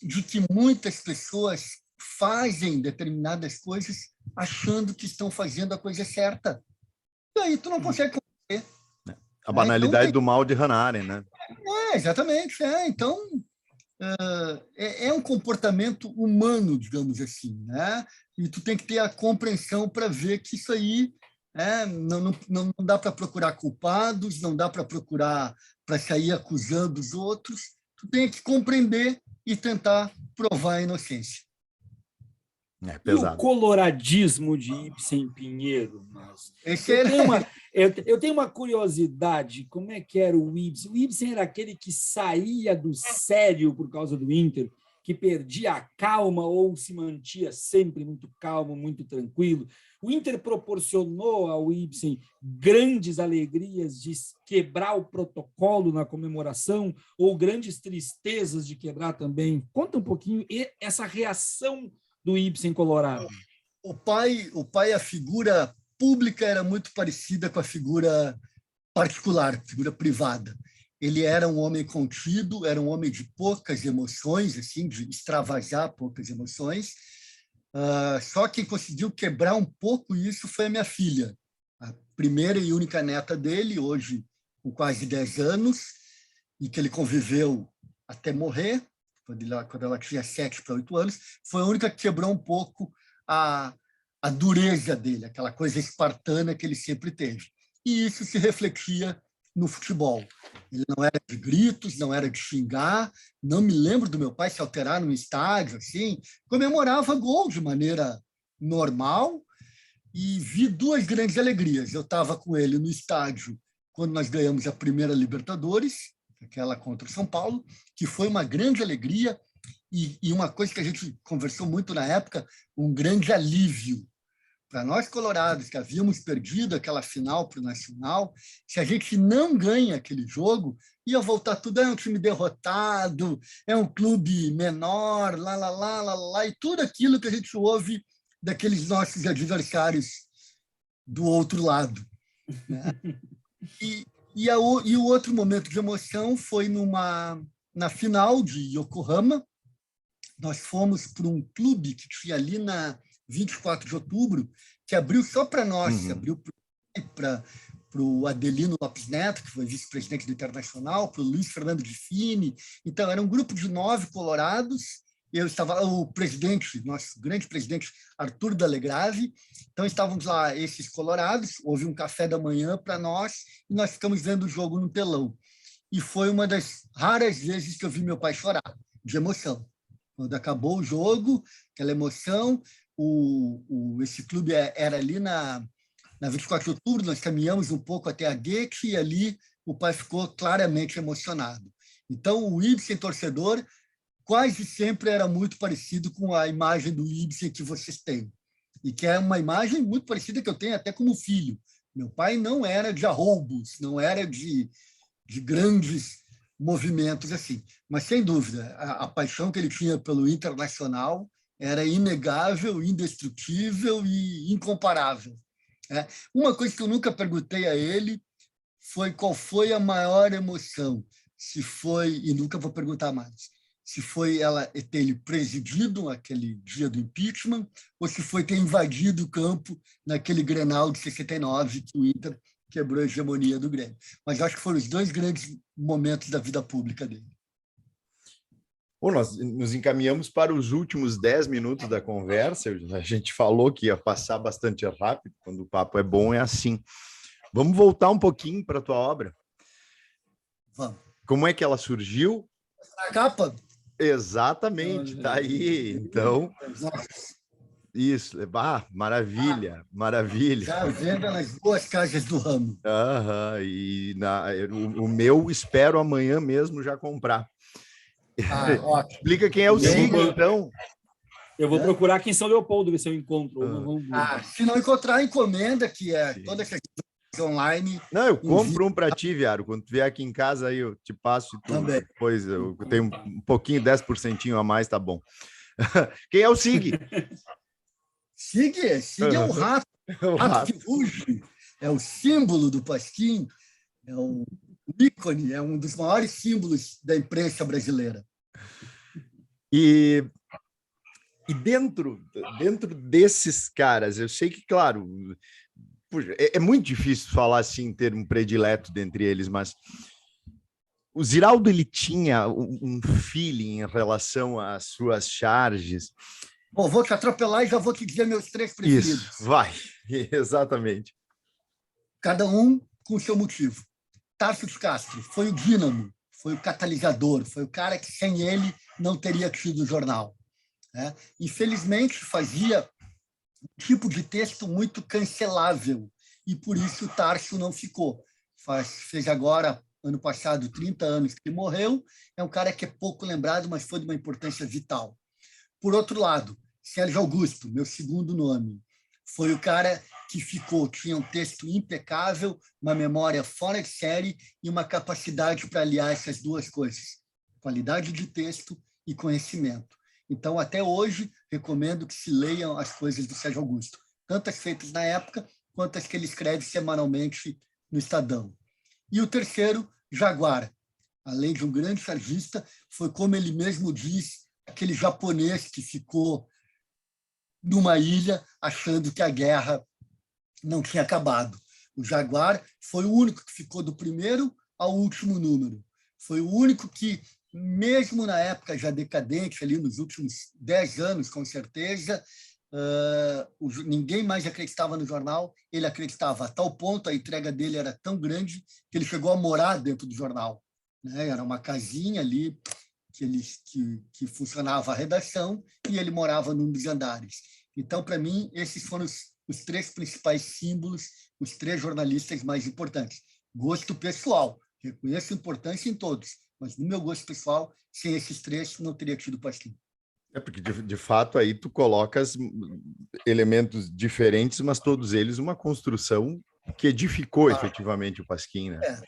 de que muitas pessoas fazem determinadas coisas achando que estão fazendo a coisa certa. E aí tu não consegue compreender. A banalidade então, do mal de Hannah Arendt, né? Exatamente. Então, é um comportamento humano, digamos assim, né? E tu tem que ter a compreensão para ver que isso aí não dá para procurar culpados, não dá para procurar para sair acusando os outros. Tu tem que compreender e tentar provar a inocência. É pesado. E o coloradismo de Ibsen Pinheiro? Eu tenho uma curiosidade, como é que era o Ibsen? O Ibsen era aquele que saía do sério por causa do Inter, que perdia a calma ou se mantinha sempre muito calmo, muito tranquilo. O Inter proporcionou ao Ibsen grandes alegrias de quebrar o protocolo na comemoração ou grandes tristezas de quebrar também. Conta um pouquinho essa reação do Ibsen colorado. O pai, a figura pública era muito parecida com a figura particular, figura privada. Ele era um homem contido, era um homem de poucas emoções, assim, de extravasar poucas emoções. Só quem conseguiu quebrar um pouco isso foi a minha filha, a primeira e única neta dele, hoje com quase 10 anos, e que ele conviveu até morrer, quando ela tinha 7 para 8 anos, foi a única que quebrou um pouco a dureza dele, aquela coisa espartana que ele sempre teve. E isso se refletia no futebol. Ele não era de gritos, não era de xingar, não me lembro do meu pai se alterar no estádio, assim, comemorava gol de maneira normal e vi 2 grandes alegrias. Eu estava com ele no estádio quando nós ganhamos a primeira Libertadores, aquela contra o São Paulo, que foi uma grande alegria e uma coisa que a gente conversou muito na época, um grande alívio. Para nós colorados, que havíamos perdido aquela final para o Nacional, se a gente não ganha aquele jogo, ia voltar tudo, é um time derrotado, é um clube menor, e tudo aquilo que a gente ouve daqueles nossos adversários do outro lado. Né? E o outro momento de emoção foi na final de Yokohama. Nós fomos para um clube que tinha ali na 24 de outubro, que abriu só para nós, abriu para o Adelino Lopes Neto, que foi vice-presidente do Internacional, para o Luiz Fernando de Fini. Então, era um grupo de 9 colorados. Eu estava, o presidente, nosso grande presidente, Arthur Dalegrave. Então, estávamos lá, esses colorados, houve um café da manhã para nós, e nós ficamos vendo o jogo no telão. E foi uma das raras vezes que eu vi meu pai chorar, de emoção. Quando acabou o jogo, aquela emoção, esse clube era ali na 24 de outubro, nós caminhamos um pouco até a Goethe e ali o pai ficou claramente emocionado. Então, o Ibsen torcedor quase sempre era muito parecido com a imagem do Ibsen que vocês têm, e que é uma imagem muito parecida que eu tenho até como filho. Meu pai não era de arroubos, não era de grandes movimentos assim, mas, sem dúvida, a paixão que ele tinha pelo Internacional era inegável, indestrutível e incomparável. Uma coisa que eu nunca perguntei a ele foi qual foi a maior emoção, se foi, e nunca vou perguntar mais, se foi ela ter ele presidido aquele dia do impeachment ou se foi ter invadido o campo naquele Grenal de 69 que o Inter quebrou a hegemonia do Grêmio. Mas acho que foram os 2 grandes momentos da vida pública dele. Bom, nós nos encaminhamos para os últimos 10 minutos da conversa. A gente falou que ia passar bastante rápido, quando o papo é bom, é assim. Vamos voltar um pouquinho para a tua obra? Vamos. Como é que ela surgiu? A capa? Exatamente, está aí. Então, isso. Maravilha, maravilha. Já venda nas boas casas do ramo. E o meu espero amanhã mesmo já comprar. Explica quem é o Sig, então. Eu vou procurar aqui em São Leopoldo, ver se eu encontro. Se não encontrar, encomenda, que é toda essa online. Não, eu compro um para ti, Viário. Quando tu vier aqui em casa, aí eu te passo e tu, também. Depois eu tenho um pouquinho, 10% a mais, tá bom. Quem é o Sig? Sig é um rato. Rato que ruge. É o símbolo do Pasquim. É um ícone, é um dos maiores símbolos da imprensa brasileira. E dentro desses caras, eu sei que, claro, é muito difícil falar assim em termo predileto dentre eles, mas o Ziraldo, ele tinha um feeling em relação às suas charges. Bom, vou te atropelar e já vou te dizer meus 3 preferidos. Isso, vai, exatamente. Cada um com o seu motivo. Tarso de Castro foi o dínamo, foi o catalisador, foi o cara que sem ele não teria tido o jornal. Infelizmente, fazia um tipo de texto muito cancelável e por isso o Tarso não ficou. Fez agora, ano passado, 30 anos que ele morreu. É um cara que é pouco lembrado, mas foi de uma importância vital. Por outro lado, Sérgio Augusto, meu segundo nome, foi o cara que ficou, tinha um texto impecável, uma memória fora de série e uma capacidade para aliar essas 2 coisas, qualidade de texto e conhecimento. Então, até hoje, recomendo que se leiam as coisas do Sérgio Augusto, tanto as feitas na época, quanto as que ele escreve semanalmente no Estadão. E o terceiro, Jaguar. Além de um grande chargista, foi, como ele mesmo diz, aquele japonês que ficou numa ilha achando que a guerra não tinha acabado. O Jaguar foi o único que ficou do primeiro ao último número. Foi o único que, mesmo na época já decadente, ali nos últimos 10 anos, com certeza, ninguém mais acreditava no jornal, ele acreditava. A tal ponto, a entrega dele era tão grande que ele chegou a morar dentro do jornal. Era uma casinha ali que funcionava a redação e ele morava num dos andares. Então, para mim, esses foram os 3 principais símbolos, os 3 jornalistas mais importantes. Gosto pessoal, reconheço importância em todos, mas no meu gosto pessoal, sem esses 3, não teria tido Pasquim. Porque, de fato, aí tu colocas elementos diferentes, mas todos eles uma construção que edificou efetivamente o Pasquim, né?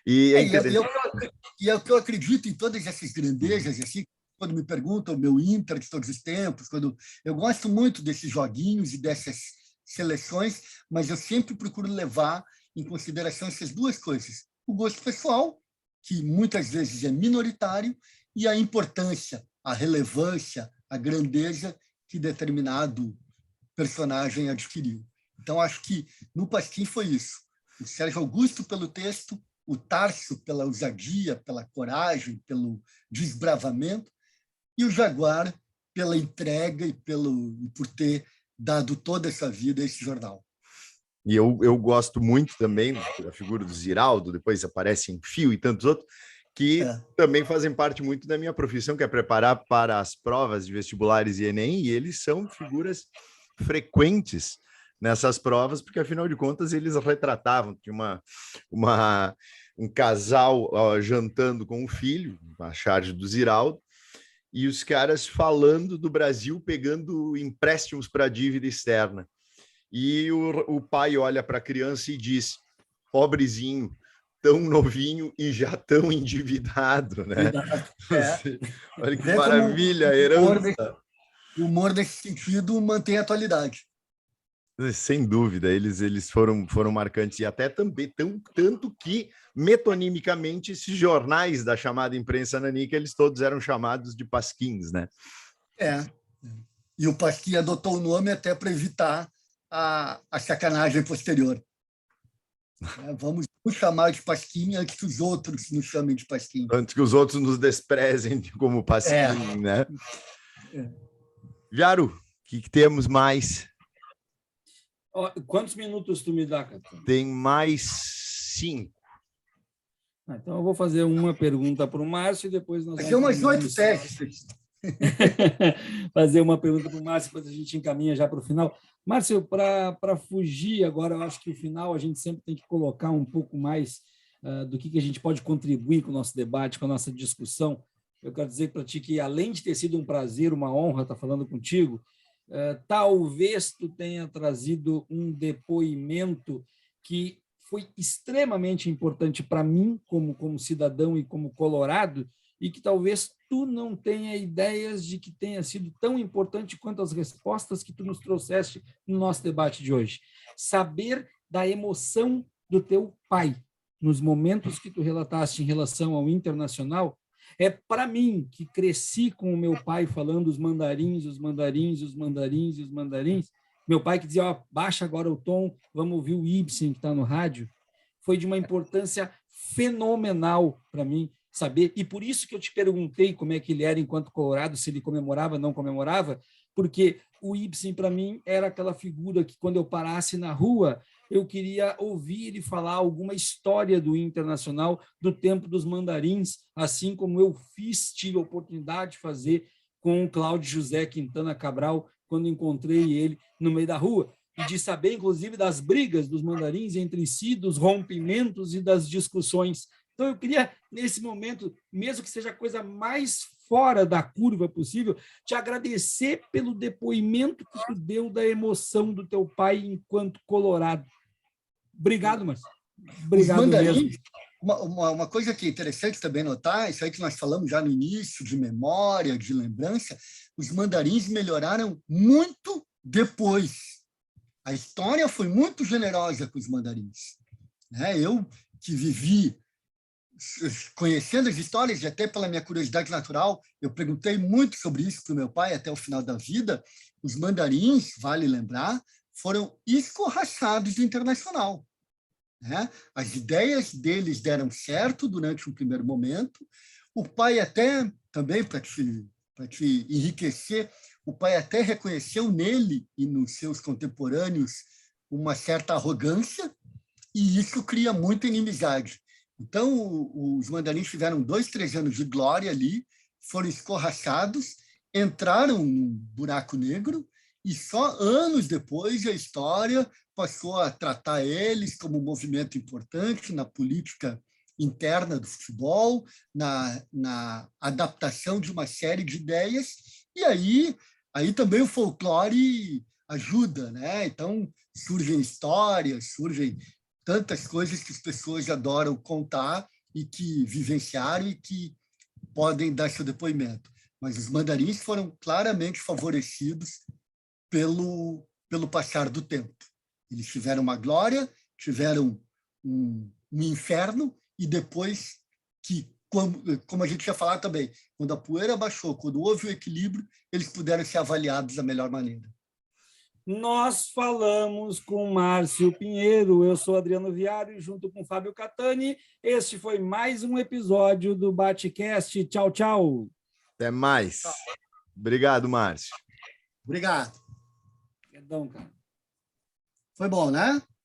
E é o que eu acredito em todas essas grandezas, assim, quando me perguntam o meu Inter de todos os tempos, quando eu gosto muito desses joguinhos e dessas seleções, mas eu sempre procuro levar em consideração essas 2 coisas. O gosto pessoal, que muitas vezes é minoritário, e a importância, a relevância, a grandeza que determinado personagem adquiriu. Então, acho que no Pasquim foi isso. O Sérgio Augusto pelo texto, o Tarso pela ousadia, pela coragem, pelo desbravamento, e o Jaguar pela entrega e por ter dado toda essa vida a esse jornal. E eu gosto muito também da figura do Ziraldo, depois aparece em Fio e tantos outros, que também fazem parte muito da minha profissão, que é preparar para as provas de vestibulares e Enem, e eles são figuras frequentes nessas provas, porque, afinal de contas, eles retratavam que um casal jantando com um filho, a charge do Ziraldo, e os caras falando do Brasil, pegando empréstimos para dívida externa. E o pai olha para a criança e diz, pobrezinho, tão novinho e já tão endividado, né? Olha que maravilha, a herança. O humor desse sentido mantém a atualidade. Sem dúvida, eles foram marcantes, e até também tanto que, metonimicamente, esses jornais da chamada imprensa nanica, eles todos eram chamados de pasquins, né? E o Pasquim adotou o nome até para evitar a sacanagem posterior. Vamos nos chamar de Pasquim antes que os outros nos chamem de Pasquim. Antes que os outros nos desprezem como Pasquim, né? Viaro, o que temos mais? Quantos minutos tu me dá, Catano? Tem mais 5. Então, eu vou fazer uma pergunta para o Márcio e depois nós vamos... umas 8 testes. Fazer uma pergunta para o Márcio, depois a gente encaminha já para o final. Márcio, para fugir agora, eu acho que o final a gente sempre tem que colocar um pouco mais do que a gente pode contribuir com o nosso debate, com a nossa discussão. Eu quero dizer para ti que, além de ter sido um prazer, uma honra estar falando contigo, talvez tu tenha trazido um depoimento que foi extremamente importante para mim, como cidadão e como colorado, e que talvez tu não tenha ideias de que tenha sido tão importante quanto as respostas que tu nos trouxeste no nosso debate de hoje. Saber da emoção do teu pai nos momentos que tu relataste em relação ao internacional, para mim, que cresci com o meu pai falando os mandarins, os mandarins, os mandarins e os mandarins, meu pai que dizia, baixa agora o tom, vamos ouvir o Ibsen que está no rádio, foi de uma importância fenomenal para mim saber, e por isso que eu te perguntei como é que ele era enquanto colorado, se ele comemorava, não comemorava, porque o Ibsen, para mim, era aquela figura que, quando eu parasse na rua, eu queria ouvir ele falar alguma história do Internacional, do tempo dos mandarins, assim como eu tive a oportunidade de fazer com o Cláudio José Quintana Cabral, quando encontrei ele no meio da rua, e de saber, inclusive, das brigas dos mandarins entre si, dos rompimentos e das discussões. Então, eu queria, nesse momento, mesmo que seja a coisa mais fora da curva possível, te agradecer pelo depoimento que tu deu da emoção do teu pai enquanto colorado. Obrigado, Márcio. Obrigado mesmo. Uma coisa que é interessante também notar, isso aí que nós falamos já no início, de memória, de lembrança, os mandarins melhoraram muito depois. A história foi muito generosa com os mandarins. Eu, que vivi conhecendo as histórias, e até pela minha curiosidade natural, eu perguntei muito sobre isso para o meu pai até o final da vida. Os mandarins, vale lembrar, foram escorraçados do Internacional. As ideias deles deram certo durante um primeiro momento. O pai até, também para te enriquecer, o pai até reconheceu nele e nos seus contemporâneos uma certa arrogância, e isso cria muita inimizade. Então, os mandarins tiveram 2, 3 anos de glória ali, foram escorraçados, entraram num buraco negro, e só anos depois a história passou a tratar eles como um movimento importante na política interna do futebol, na adaptação de uma série de ideias, e aí também o folclore ajuda, Então, surgem histórias, surgem tantas coisas que as pessoas adoram contar e que vivenciaram e que podem dar seu depoimento. Mas os mandarins foram claramente favorecidos pelo passar do tempo. Eles tiveram uma glória, tiveram um inferno, e depois que, como a gente já falado também, quando a poeira baixou, quando houve o equilíbrio, eles puderam ser avaliados da melhor maneira. Nós falamos com Márcio Pinheiro, eu sou Adriano Viário, junto com Fábio Catani. Este foi mais um episódio do BateCast. Tchau, tchau. Até mais. Obrigado, Márcio. Obrigado. Perdão, cara. Foi bom, né?